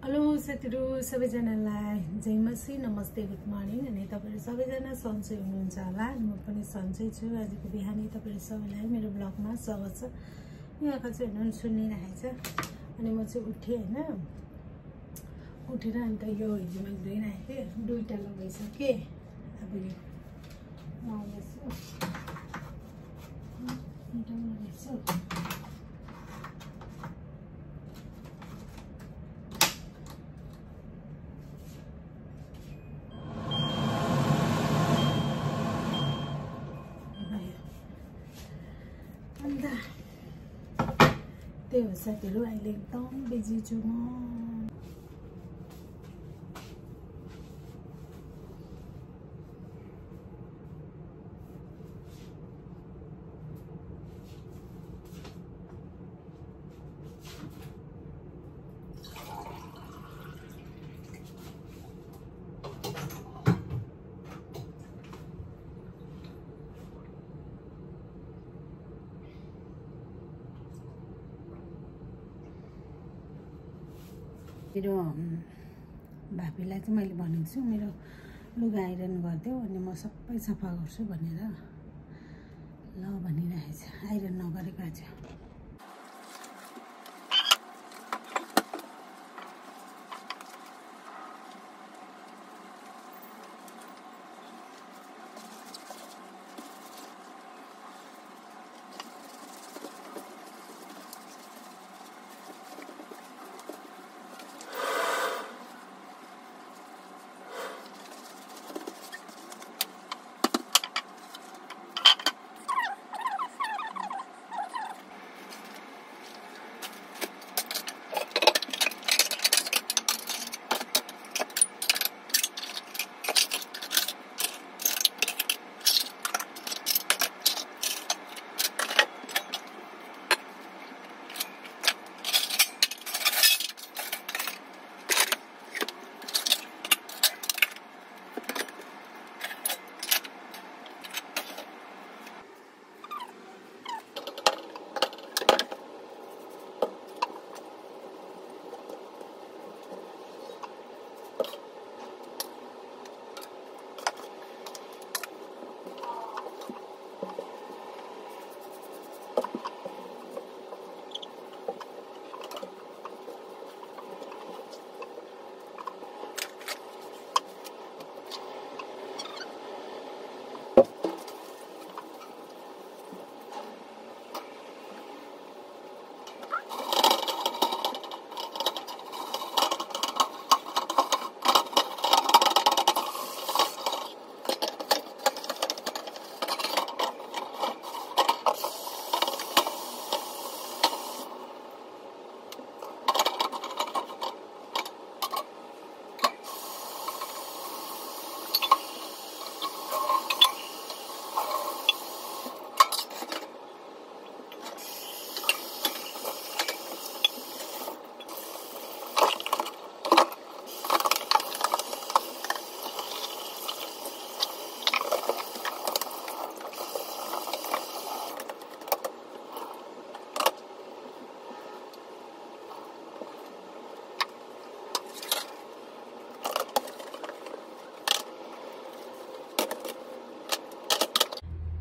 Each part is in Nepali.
हेलो साथीहरु सबैजनालाई जय मसी नमस्ते गुड मर्निङ अनि तपाईहरु सबैजना सन्चै हुनुहुन्छ होला म पनि सन्चै छु। आजको बिहानी तपाईहरु सबैलाई मेरो ब्लगमा स्वागत छ। यहाँको चाहिँ हुनु सुनिरहेछ अनि म चाहिँ उठे हैन उठेर अन्त यो हिजो मैले धोइराखे दुईटा लगाइसके अब यो लाउँदैछु त्यही हो साथीहरु अहिले एकदम बिजी छु म। मेरो भाबीलाई चाहिँ मैले भनेको छु मेरो लुगा आइरन गरिदेऊ अनि म सबै सफा गर्छु भनेर ल भनिरहेछ। आइरन नगरेको आज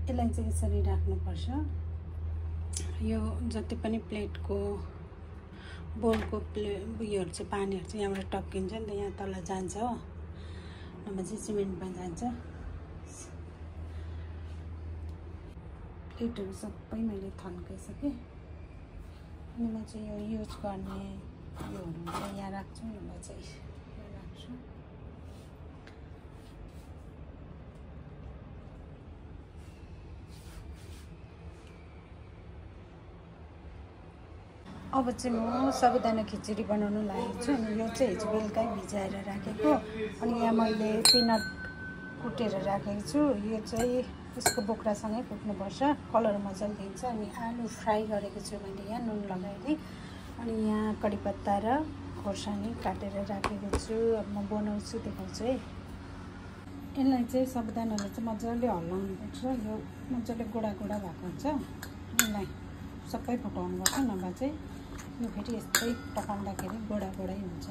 यसलाई चाहिँ यसरी राख्नुपर्छ। यो जति पनि प्लेटको बोलको उयोहरू चाहिँ पानीहरू चाहिँ यहाँबाट टक्किन्छ नि त यहाँ तल जान्छ हो नभए चाहिँ सिमेन्टमा जान्छ। प्लेटहरू सबै मैले थन्काइसकेँ अनि म चाहिँ यो युज गर्ने योहरू चाहिँ यहाँ राख्छु नभए चाहिँ यहाँ राख्छु। अब चाहिँ म साबुदाना खिचडी बनाउनु लागेको छु अनि यो चाहिँ हिजो बेलुकै भिजाएर राखेको अनि यहाँ मैले पिनट कुटेर राखेको छु। यो चाहिँ यसको बोक्रासँगै कुट्नुपर्छ कलर मजाले दिन्छ। अनि आलु फ्राई गरेको छु मैले यहाँ नुन लगाएर अनि यहाँ कडिपत्ता र खोर्सानी काटेर राखेको छु। अब म बनाउँछु देखाउँछु है। यसलाई चाहिँ साबुदानालाई चाहिँ मजाले हल्लाउनुपर्छ। यो मजाले गोडा गोडा भएको हुन्छ यसलाई सबै पकाउनुपर्छ नभए चाहिँ यो फेरि यस्तै पकाउँदाखेरि गोडा गोडै हुन्छ।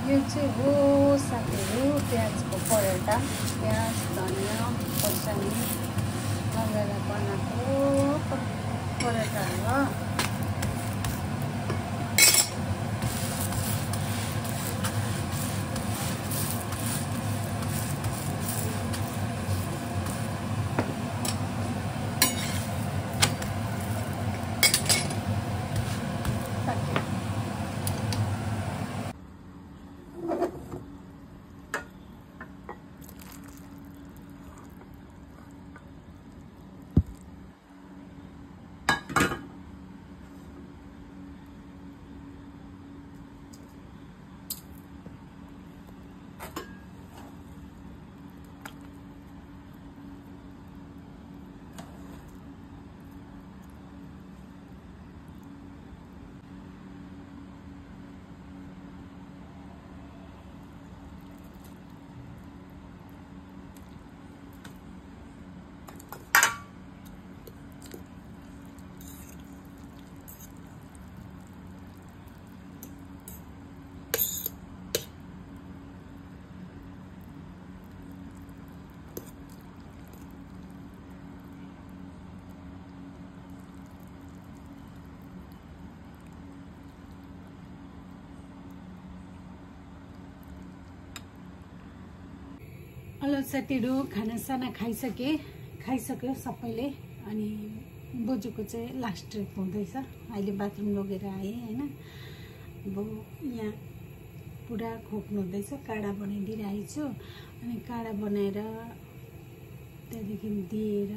यो चाहिँ हो साथीहरू प्याजको पराठा, प्याज धनियाँ खोर्सानी लगाएर बनाएको पराठा हो। हेलो साथीहरू, खानासाना खाइसक्यो सबैले। अनि बोजूको चाहिँ लास्ट ट्रिप हुँदैछ। अहिले बाथरुम लगेर आएँ हैन। अब यहाँ पुरा खोक्नु हुँदैछ। काढा बनाइदिइरहेको छु। अनि काढा बनाएर त्यहाँदेखि दिएर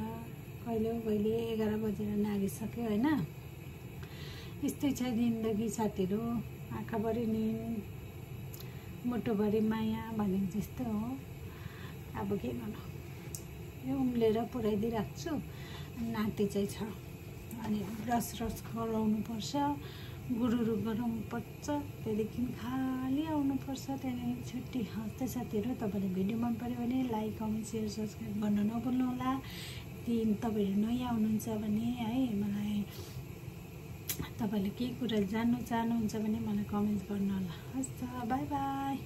कहिले 11 बजेर नागिसक्यो हैन। यस्तै छ जिन्दगी साथीहरू। आँखाभरि निद, मुटुभरि माया भनेको जस्तो हो। अब के गर्नु, यो उम्लेर पुऱ्याइदिइरहेको छु। नाति चाहिँ छ। अनि ब्रस गराउनु पर्छ, गुरुरु गराउनु पर्छ, त्यहाँदेखि खाली आउनुपर्छ। त्यहाँदेखि छुट्टी। हस्ते साथीहरू, तपाईँले भिडियो मन पर्यो भने लाइक, कमेन्ट, सेयर, सब्सक्राइब गर्न नभुल्नु होला। तपाईँहरू नयाँ हुनुहुन्छ भने है, मलाई तपाईँले के कुरा जान्नु चाहनुहुन्छ भने मलाई कमेन्ट गर्नु होला। हस् त, बाई बाई।